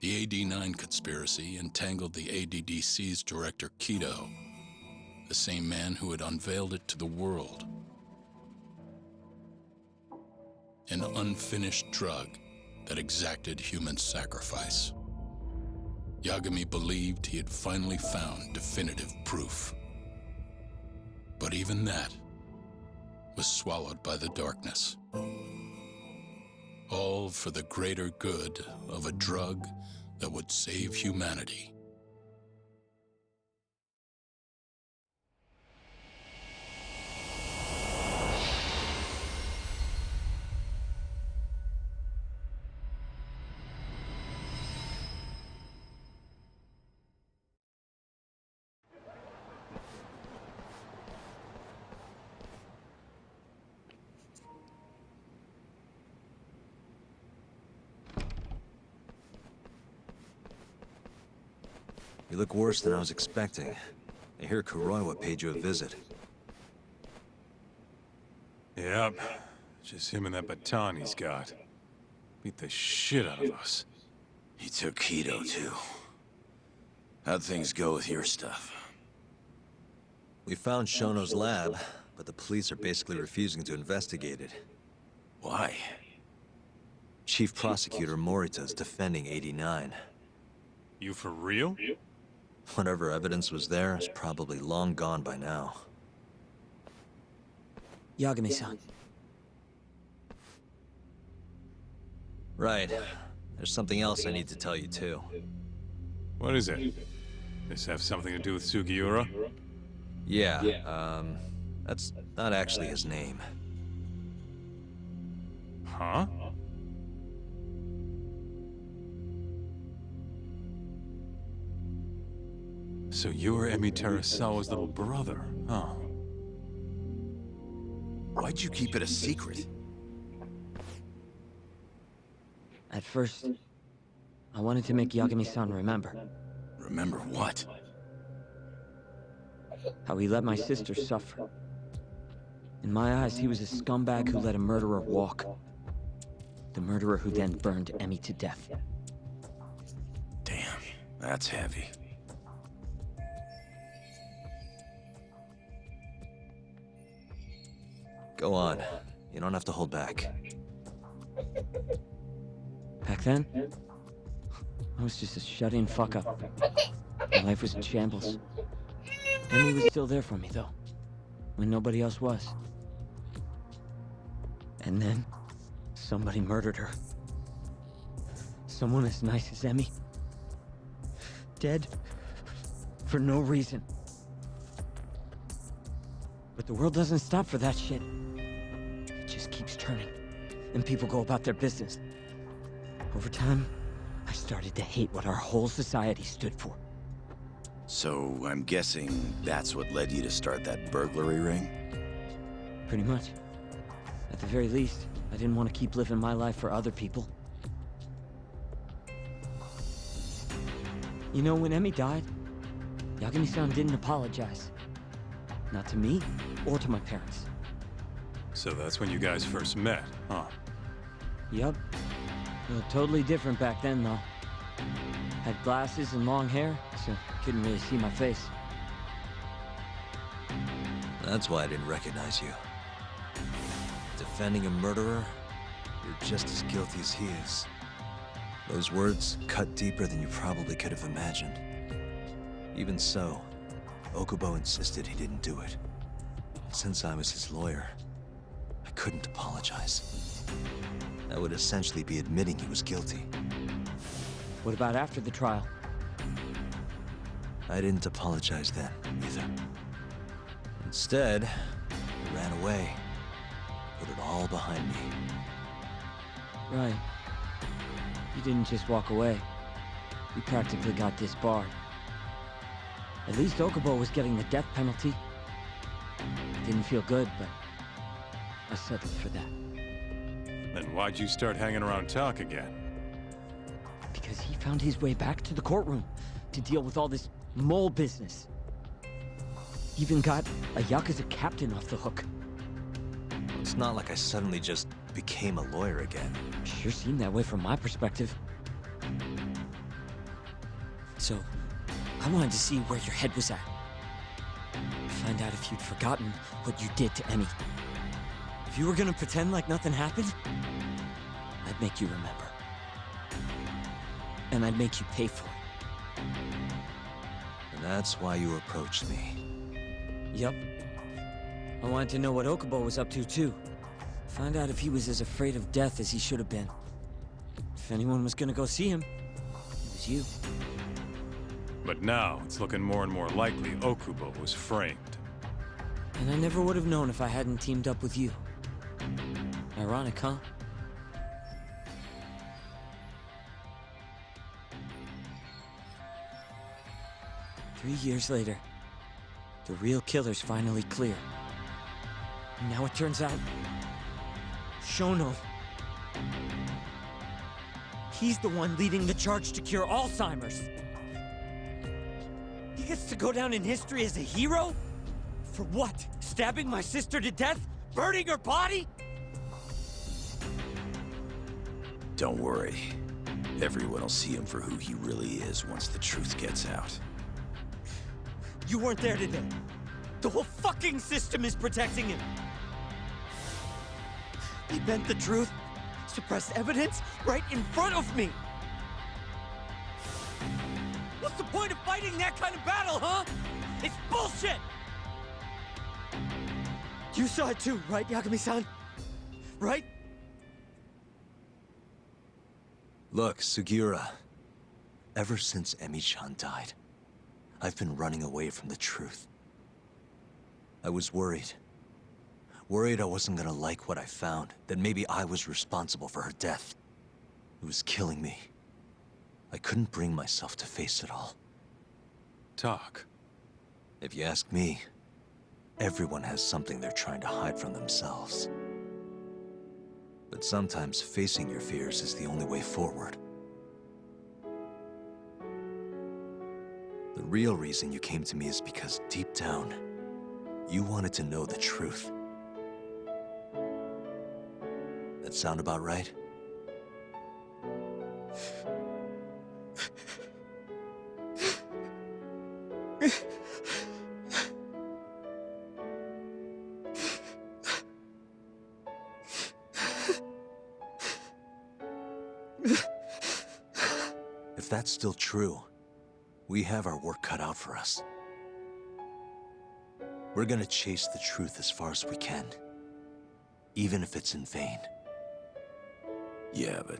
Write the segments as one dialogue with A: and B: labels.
A: The AD-9 conspiracy entangled the ADDC's director Kido, the same man who had unveiled it to the world. An unfinished drug that exacted human sacrifice. Yagami believed he had finally found definitive proof. But even that was swallowed by the darkness. All for the greater good of a drug that would save humanity.
B: You look worse than I was expecting. I hear Kuroiwa paid you a visit.
C: Yep. Just him and that baton he's got. Beat the shit out of us.
D: He took Kido, too. How'd things go with your stuff?
B: We found Shono's lab, but the police are basically refusing to investigate it.
D: Why?
B: Chief Prosecutor Morita's defending 89.
C: You for real?
B: Whatever evidence was there is probably long gone by now.
E: Yagami-san.
B: Right. There's something else I need to tell you, too.
C: What is it? This have something to do with Sugiura?
B: Yeah, that's not actually his name.
C: Huh? So you're Emi Terasawa's little brother, huh?
D: Why'd you keep it a secret?
E: At first, I wanted to make Yagami-san remember
D: Remember what?
E: how he let my sister suffer. In my eyes, he was a scumbag who let a murderer walk. The murderer who then burned Emi to death.
D: Damn, that's heavy.
B: Go on. You don't have to hold back.
E: Back then, I was just a shut-in fuck-up. My life was in shambles. Emi was still there for me, though, when nobody else was. And then, somebody murdered her. Someone as nice as Emi. Dead. For no reason. But the world doesn't stop for that shit. It just keeps turning, and people go about their business. Over time, I started to hate what our whole society stood for.
D: So, I'm guessing that's what led you to start that burglary ring?
E: Pretty much. At the very least, I didn't want to keep living my life for other people. You know, when Emi died, Yagami-san didn't apologize. Not to me, or to my parents.
C: So that's when you guys first met, huh?
E: Yup. Totally different back then, though. Had glasses and long hair, so couldn't really see my face.
B: That's why I didn't recognize you. Defending a murderer, you're just as guilty as he is. Those words cut deeper than you probably could have imagined. Even so, Okubo insisted he didn't do it. Since I was his lawyer, I couldn't apologize. That would essentially be admitting he was guilty.
E: What about after the trial?
B: I didn't apologize then, either. Instead, I ran away. Put it all behind me.
E: Right. You didn't just walk away. You practically got disbarred. At least Okubo was getting the death penalty. Didn't feel good, but I settled for that.
C: Then why'd you start hanging around talk again?
E: Because he found his way back to the courtroom to deal with all this mole business. Even got a Yakuza captain off the hook.
B: It's not like I suddenly just became a lawyer again.
E: Sure seemed that way from my perspective. So, I wanted to see where your head was at. Find out if you'd forgotten what you did to Emmy. If you were gonna pretend like nothing happened, I'd make you remember. And I'd make you pay for it.
B: And that's why you approached me.
E: Yep. I wanted to know what Okubo was up to, too. Find out if he was as afraid of death as he should have been. If anyone was gonna go see him, it was you.
C: But now, it's looking more and more likely Okubo was framed.
E: And I never would have known if I hadn't teamed up with you. Ironic, huh? Three years later, the real killer's finally clear. And now it turns out, Shono, he's the one leading the charge to cure Alzheimer's. He gets to go down in history as a hero? For what? Stabbing my sister to death? Burning her body?
D: Don't worry. Everyone will see him for who he really is once the truth gets out.
E: You weren't there today. The whole fucking system is protecting him. He bent the truth, suppressed evidence right in front of me. What's the point of fighting that kind of battle, huh? It's bullshit! You saw it too, right, Yagami-san? Right?
B: Look, Siugara. Ever since Emi-chan died, I've been running away from the truth. I was worried. Worried I wasn't gonna like what I found, that maybe I was responsible for her death. It was killing me. I couldn't bring myself to face it all.
C: Talk.
B: If you ask me, everyone has something they're trying to hide from themselves. But sometimes facing your fears is the only way forward. The real reason you came to me is because deep down, you wanted to know the truth. That sound about right? If that's still true, we have our work cut out for us. We're gonna chase the truth as far as we can, even if it's in vain.
D: Yeah, but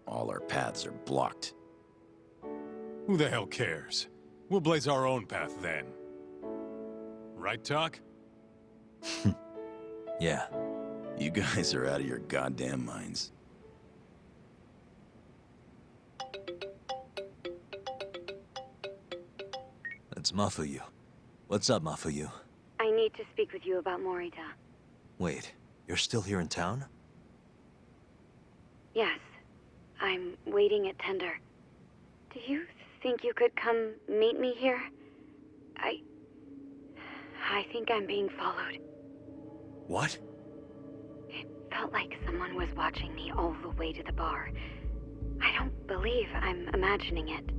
D: all our paths are blocked.
C: Who the hell cares? We'll blaze our own path then. Right, Talk?
B: Yeah.
D: You guys are out of your goddamn minds.
B: It's Mafuyu. What's up, Mafuyu?
F: I need to speak with you about Morita.
B: Wait, you're still here in town?
F: Yes. I'm waiting at Tender. Do you think you could come meet me here? I think I'm being followed.
B: What?
F: It felt like someone was watching me all the way to the bar. I don't believe I'm imagining it.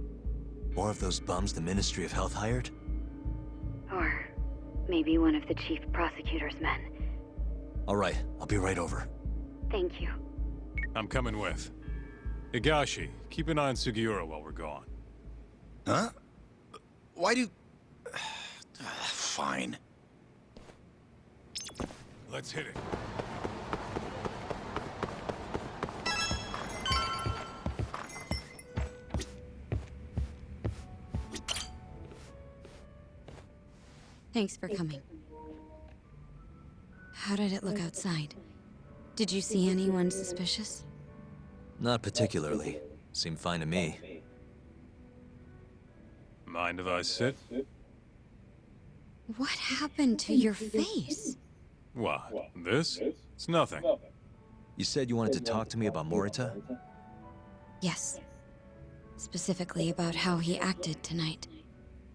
B: More of those bums the Ministry of Health hired?
F: Or maybe one of the chief prosecutor's men.
B: All right, I'll be right over.
F: Thank you.
C: I'm coming with. Higashi, keep an eye on Sugiura while we're gone.
D: Huh? Why do... Fine.
C: Let's hit it.
G: Thanks for coming. How did it look outside? Did you see anyone suspicious?
B: Not particularly. Seemed fine to me.
C: Mind if I sit?
G: What happened to your face?
C: What? This? It's nothing.
B: You said you wanted to talk to me about Morita?
G: Yes. Specifically about how he acted tonight.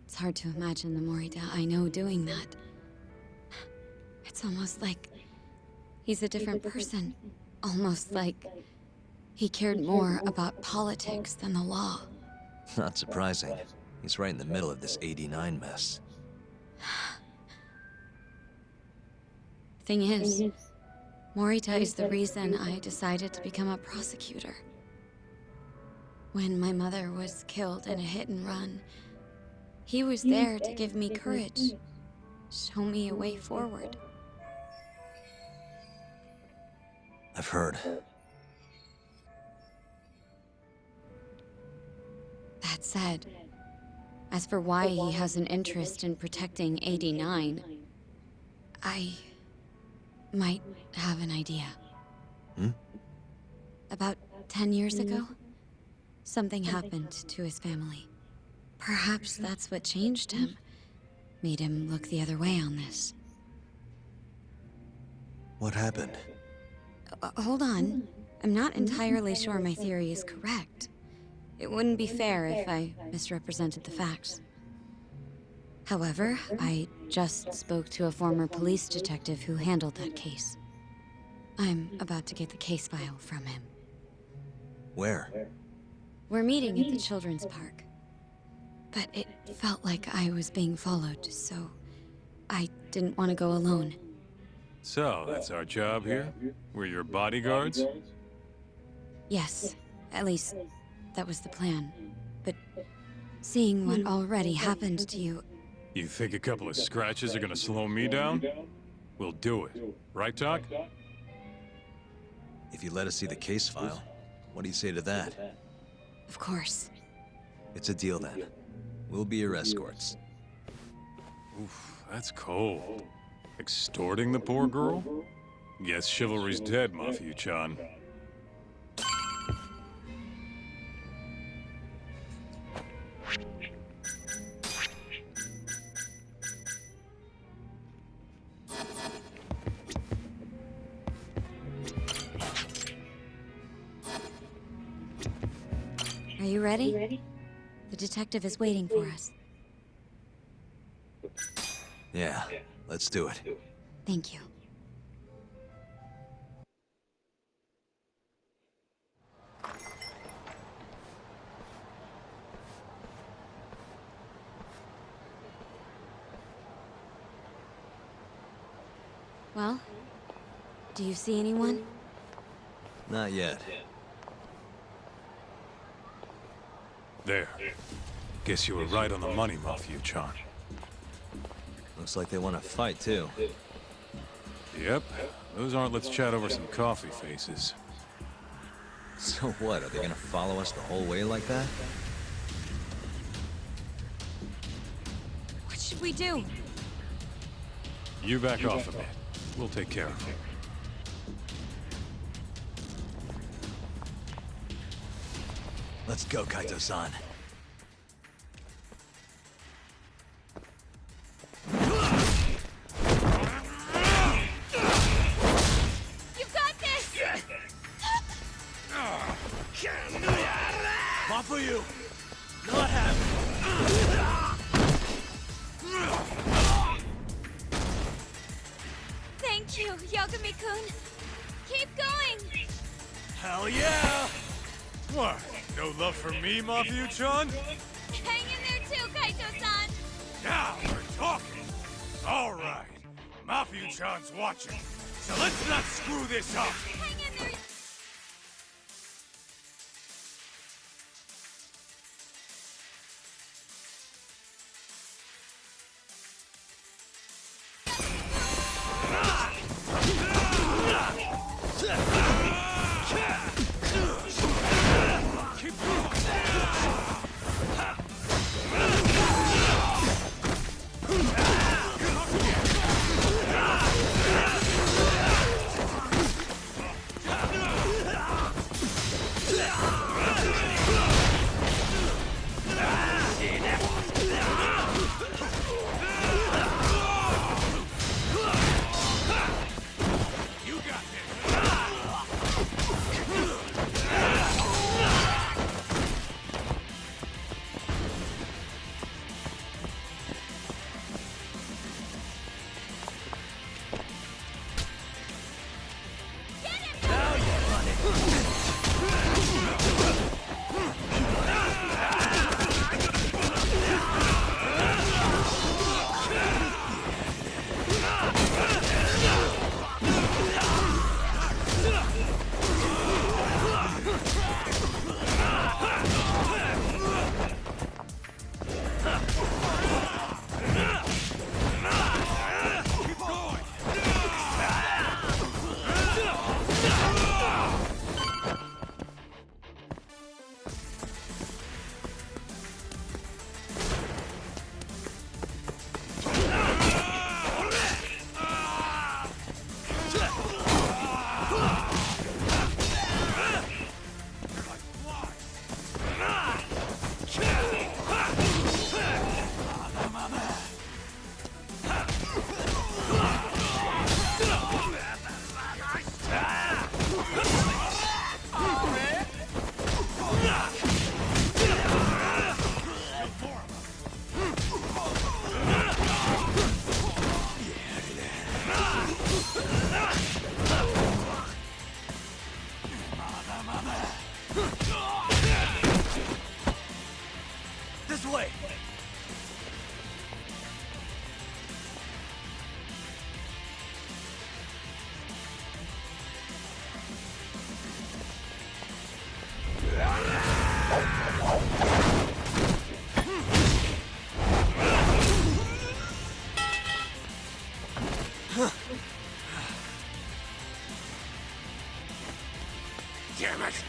G: It's hard to imagine the Morita I know doing that. It's almost like he's a different person. Almost like he cared more about politics than the law.
B: Not surprising. He's right in the middle of this 89 mess.
G: Thing is, Morita is the reason I decided to become a prosecutor. When my mother was killed in a hit and run, he was there to give me courage, show me a way forward.
B: I've heard.
G: That said, as for why he has an interest in protecting 89, I might have an idea. About 10 years ago, something happened to his family. Perhaps that's what changed him, made him look the other way on this.
B: What happened?
G: Hold on. I'm not entirely sure my theory is correct. It wouldn't be fair if I misrepresented the facts. However, I just spoke to a former police detective who handled that case. I'm about to get the case file from him.
B: Where?
G: We're meeting at the children's park. But it felt like I was being followed, so I didn't want to go alone.
C: So, that's our job here? We're your bodyguards?
G: Yes, at least that was the plan. But seeing what already happened to you,
C: You think a couple of scratches are gonna slow me down? We'll do it. Right, Doc?
B: If you let us see the case file, what do you say to that?
G: of course.
B: It's a deal then. We'll be your escorts.
C: Oof, that's cold. Extorting the poor girl? Guess chivalry's dead, Mafia-chan.
G: Are you ready? The detective is waiting for us.
B: Yeah, let's do it.
G: Thank you. Well, do you see anyone?
B: Not yet.
C: There. Guess you were right on the money, Mafia-chan.
B: Looks like they want to fight, too.
C: Yep. Those aren't let's chat over some coffee faces.
B: So what, are they gonna follow us the whole way like that?
G: What should we do?
C: You back off a bit. We'll take care of it.
B: Let's go, Kaito-san.
G: You got this!
B: Not for you! Not happening!
G: Thank you, Yagami-kun. Keep going!
B: Hell yeah!
C: What? No love for me, Mafia-chan?
G: Hang in there too, Kaito-san!
C: Now we're talking! Alright. Mafia-chan's watching, so let's not screw this up!
G: Hang in there!
B: way!
C: Damn it!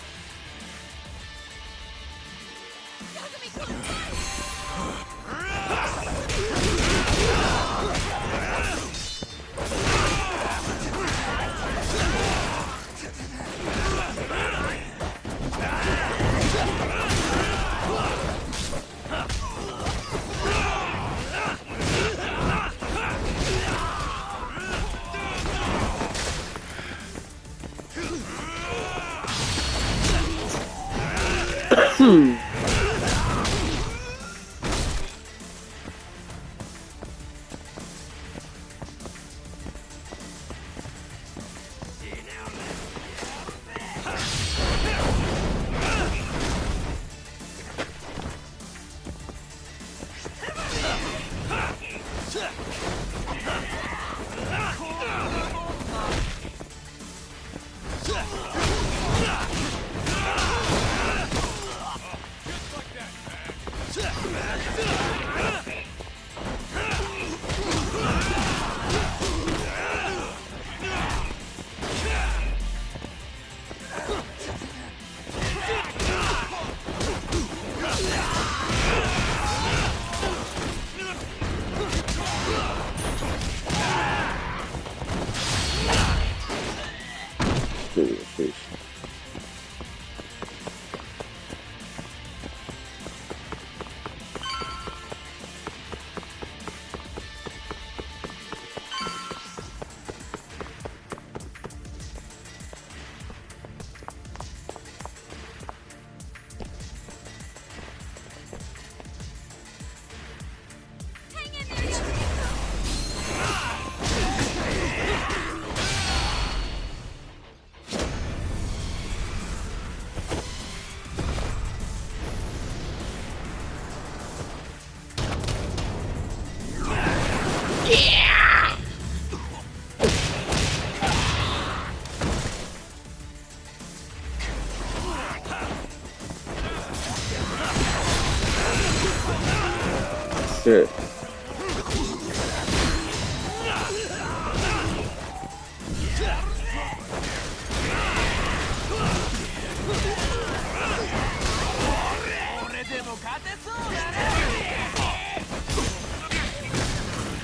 H: Shit.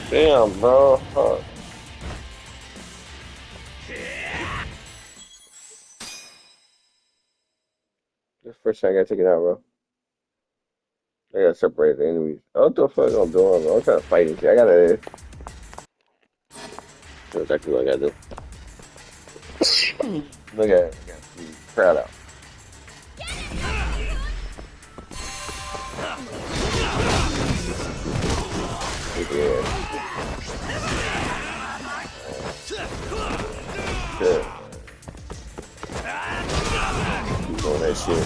H: Damn, bro. Fuck. This first time I gotta take it out, bro. I gotta separate the enemies. What the fuck I'm doing, bro? I'm trying to fight and shit. I gotta. That's exactly what I gotta do. Look at it. I got the crowd out. Yeah. Good. Keep doing that shit.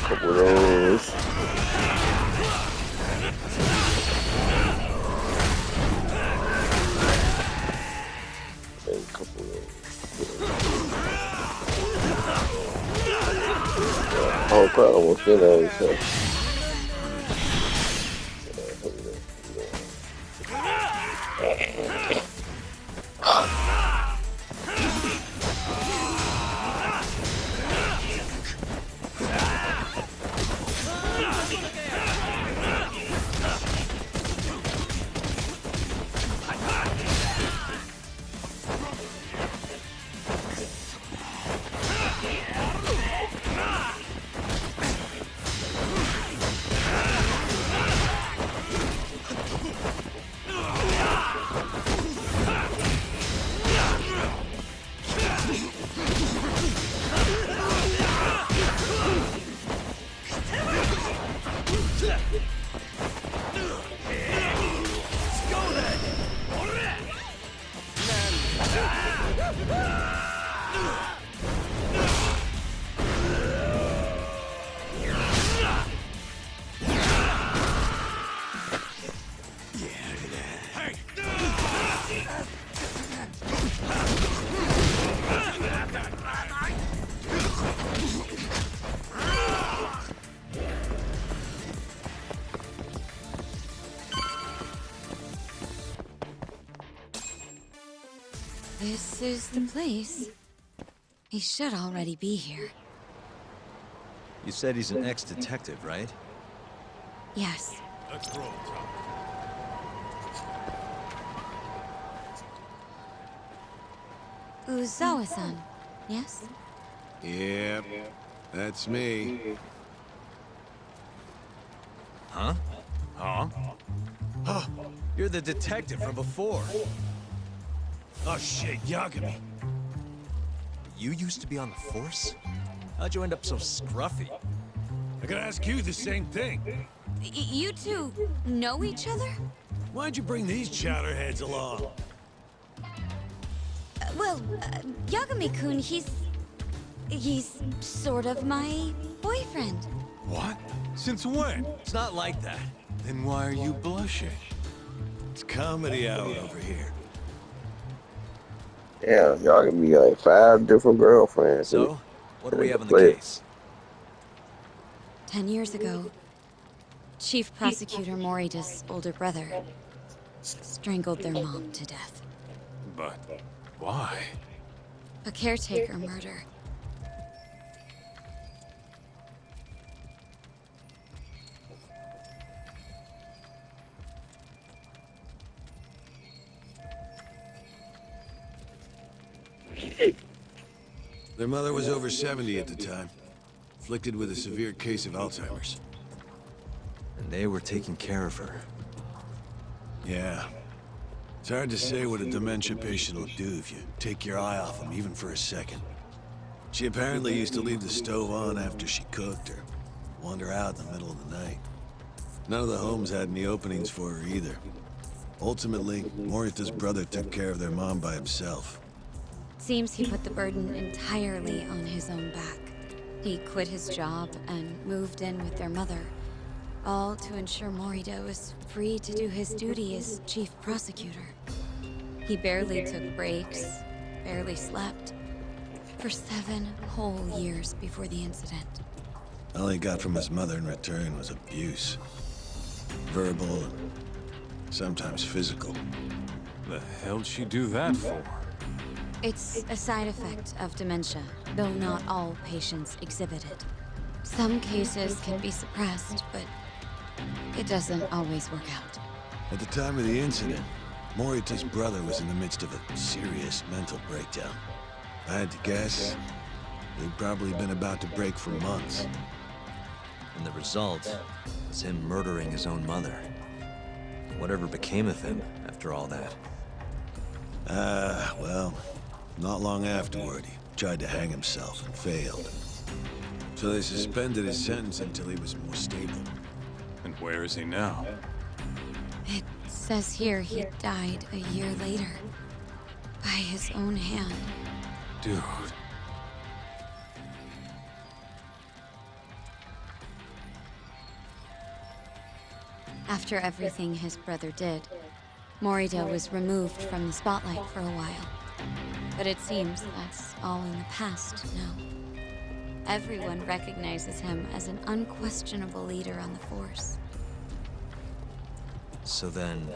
H: Couple of those. And a couple of those. Oh crap, almost did that. So.
G: This is the place. He should already be here.
B: You said he's an ex-detective, right?
G: Yes.
C: Let's roll, Tom.
G: Uzawa-san, yes?
I: Yep, that's me.
B: Huh?
C: Huh?
B: You're the detective from before.
I: Oh shit, Yagami.
B: You used to be on the force? How'd you end up so scruffy?
I: I could ask you the same thing.
G: You two know each other?
I: Why'd you bring these chowderheads along?
G: Yagami-kun, he's sort of my boyfriend.
C: What? Since when?
B: It's not like that.
C: Then why are you blushing?
I: It's comedy hour over here.
H: Yeah, y'all can be like 5 different girlfriends.
B: So, what do we have on the
H: Play.
B: case?
G: 10 years ago, Chief Prosecutor Morita's older brother strangled their mom to death.
C: But why?
G: A caretaker murder.
I: Their mother was over 70 at the time, afflicted with a severe case of Alzheimer's.
B: And they were taking care of her.
I: Yeah. It's hard to say what a dementia patient will do if you take your eye off them, even for a second. She apparently used to leave the stove on after she cooked or wander out in the middle of the night. None of the homes had any openings for her either. Ultimately, Morita's brother took care of their mom by himself.
G: Seems he put the burden entirely on his own back. He quit his job and moved in with their mother, all to ensure Morita was free to do his duty as chief prosecutor. He barely took breaks, barely slept, for 7 whole years before the incident.
I: All he got from his mother in return was abuse. Verbal and sometimes physical.
C: The hell'd she do that for?
G: It's a side effect of dementia, though not all patients exhibit it. Some cases can be suppressed, but it doesn't always work out.
I: At the time of the incident, Morita's brother was in the midst of a serious mental breakdown. If I had to guess, he'd probably been about to break for months.
B: And the result was him murdering his own mother. Whatever became of him after all that?
I: Well, not long afterward, he tried to hang himself and failed. So they suspended his sentence until he was more stable.
C: And where is he now?
G: It says here he died a year later, by his own hand.
C: Dude.
G: After everything his brother did, Morita was removed from the spotlight for a while. But it seems that's all in the past now. Everyone recognizes him as an unquestionable leader on the force.
B: So then,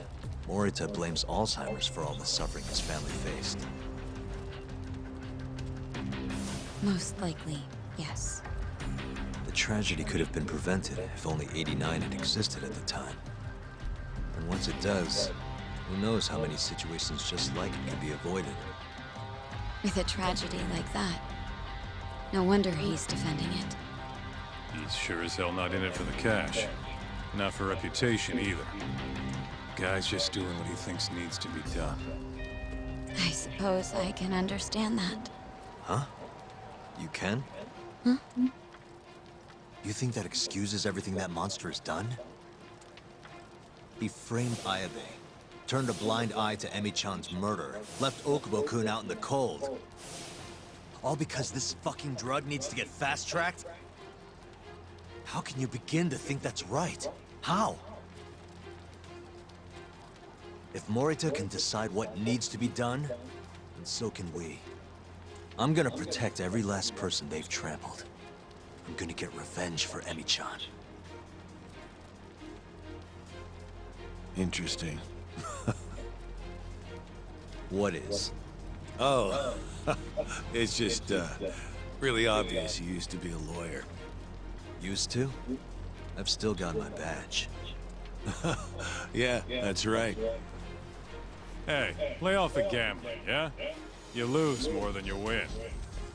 B: Morita blames Alzheimer's for all the suffering his family faced.
G: Most likely, yes.
B: The tragedy could have been prevented if only 89 had existed at the time. And once it does, who knows how many situations just like it could be avoided.
G: With a tragedy like that, no wonder he's defending it.
C: He's sure as hell not in it for the cash. Not for reputation either. Guy's just doing what he thinks needs to be done.
G: I suppose I can understand that.
B: Huh? You can?
G: Huh?
B: You think that excuses everything that monster has done? He framed Ayabe, turned a blind eye to Emi-chan's murder, left Okubo-kun out in the cold. All because this fucking drug needs to get fast-tracked? How can you begin to think that's right? How? If Morita can decide what needs to be done, then so can we. I'm gonna protect every last person they've trampled. I'm gonna get revenge for Emi-chan.
I: Interesting.
B: What is?
I: Oh, it's just, really obvious you used to be a lawyer.
B: Used to? I've still got my badge.
I: Yeah, that's right.
C: Hey, lay off the gambling, yeah? You lose more than you win.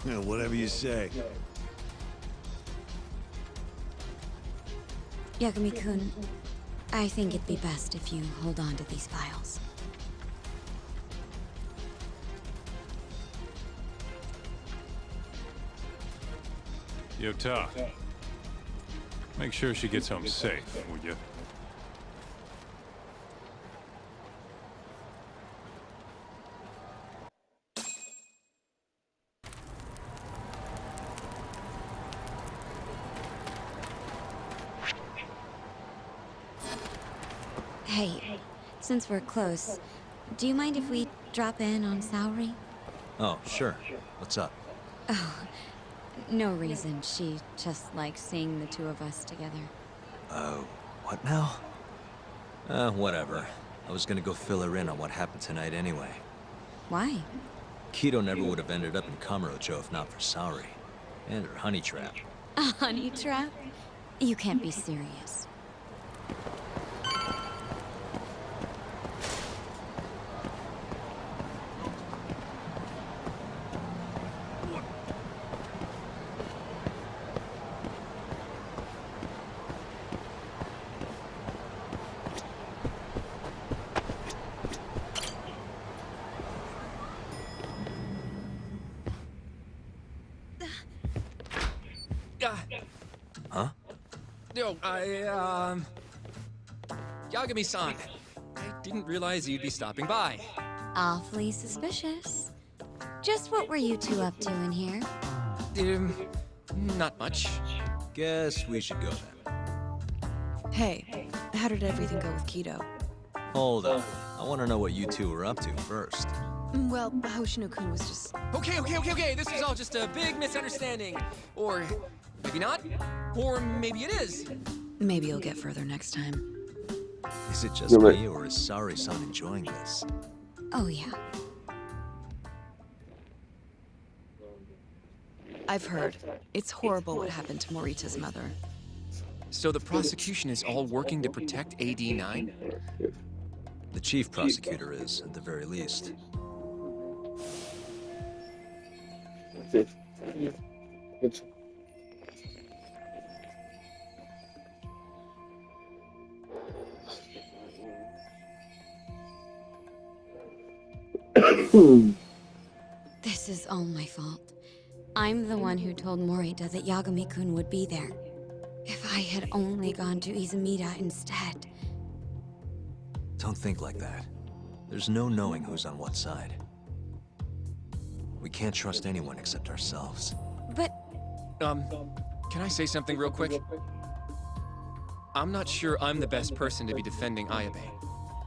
I: Yeah, whatever you say.
G: Yagami-kun, I think it'd be best if you hold on to these files.
C: Yota, make sure she gets home safe, would you?
G: Hey, since we're close, do you mind if we drop in on Saori?
B: Oh, sure. What's up?
G: Oh, no reason. She just likes seeing the two of us together.
B: What now? Whatever. I was gonna go fill her in on what happened tonight anyway.
G: Why?
B: Kido never would have ended up in Kamurocho if not for Saori. And her honey trap.
G: A honey trap? You can't be serious.
B: Huh?
J: No, Yagami-san. I didn't realize you'd be stopping by.
G: Awfully suspicious. Just what were you two up to in here?
J: Not much.
B: Guess we should go then.
K: Hey, how did everything go with Kido?
B: Hold up. I want to know what you two were up to first.
K: Well, Hoshino-kun was just...
J: Okay. This is all just a big misunderstanding. Or maybe not. Or maybe it is.
K: Maybe you'll get further next time.
B: Is it just me, or is Saori-san enjoying this?
G: Oh, yeah.
K: I've heard. It's horrible what happened to Morita's mother.
J: So the prosecution is all working to protect AD9?
B: The chief prosecutor is, at the very least.
H: It's
G: This is all my fault. I'm the one who told Morita that Yagami-kun would be there. If I had only gone to Izumida instead.
B: Don't think like that. There's no knowing who's on what side. We can't trust anyone except ourselves.
G: But
J: Can I say something real quick? I'm not sure I'm the best person to be defending Ayabe.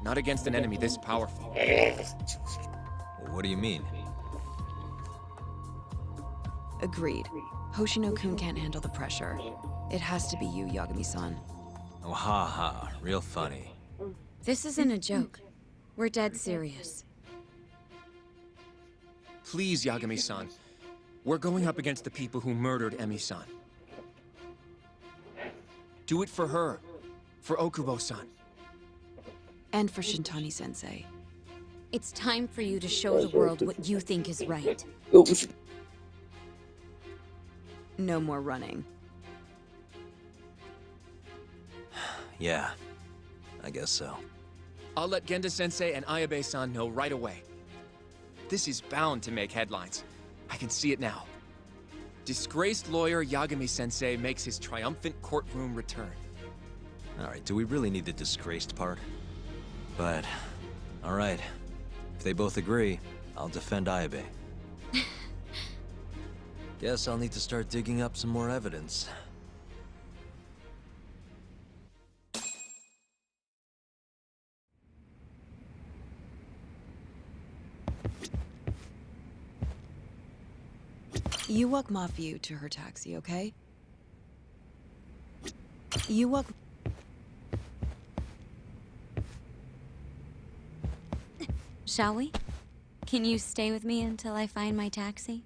J: Not against an enemy this powerful.
B: What do you mean?
K: Agreed. Hoshino-kun can't handle the pressure. It has to be you, Yagami-san.
B: Oh, ha ha. Real funny.
G: this isn't a joke. We're dead serious.
J: Please, Yagami-san. We're going up against the people who murdered Emi-san. Do it for her. For Okubo-san.
K: And for Shintani-sensei.
G: It's time for you to show the world what you think is right.
H: Oops.
K: No more running.
B: Yeah, I guess so.
J: I'll let Genda-sensei and Ayabe-san know right away. This is bound to make headlines. I can see it now. Disgraced lawyer Yagami-sensei makes his triumphant courtroom return.
B: Alright, do we really need the disgraced part? But, alright. If they both agree, I'll defend Ayabe. Guess I'll need to start digging up some more evidence.
K: You walk Mafiu to her taxi, okay? You walk...
G: Shall we? Can you stay with me until I find my taxi?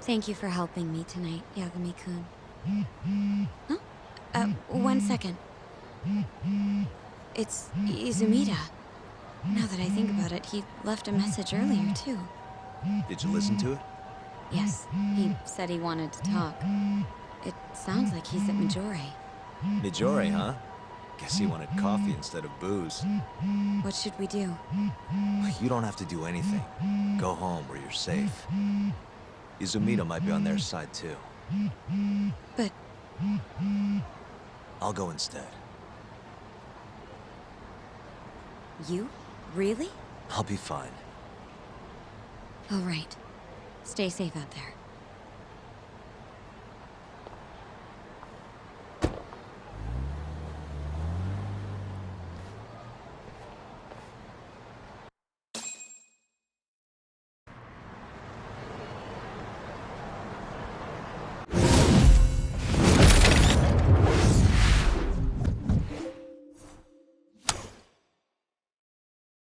G: Thank you for helping me tonight, Yagami-kun. Huh? 1 second. It's Izumida. Now that I think about it, he left a message earlier, too.
B: Did you listen to it?
G: Yes, he said he wanted to talk. It sounds like he's at Majore.
B: Majore, huh? Guess he wanted coffee instead of booze.
G: What should we do?
B: You don't have to do anything. Go home where you're safe. Izumida might be on their side, too.
G: But...
B: I'll go instead.
G: You? Really?
B: I'll be fine.
G: All right. Stay safe out there.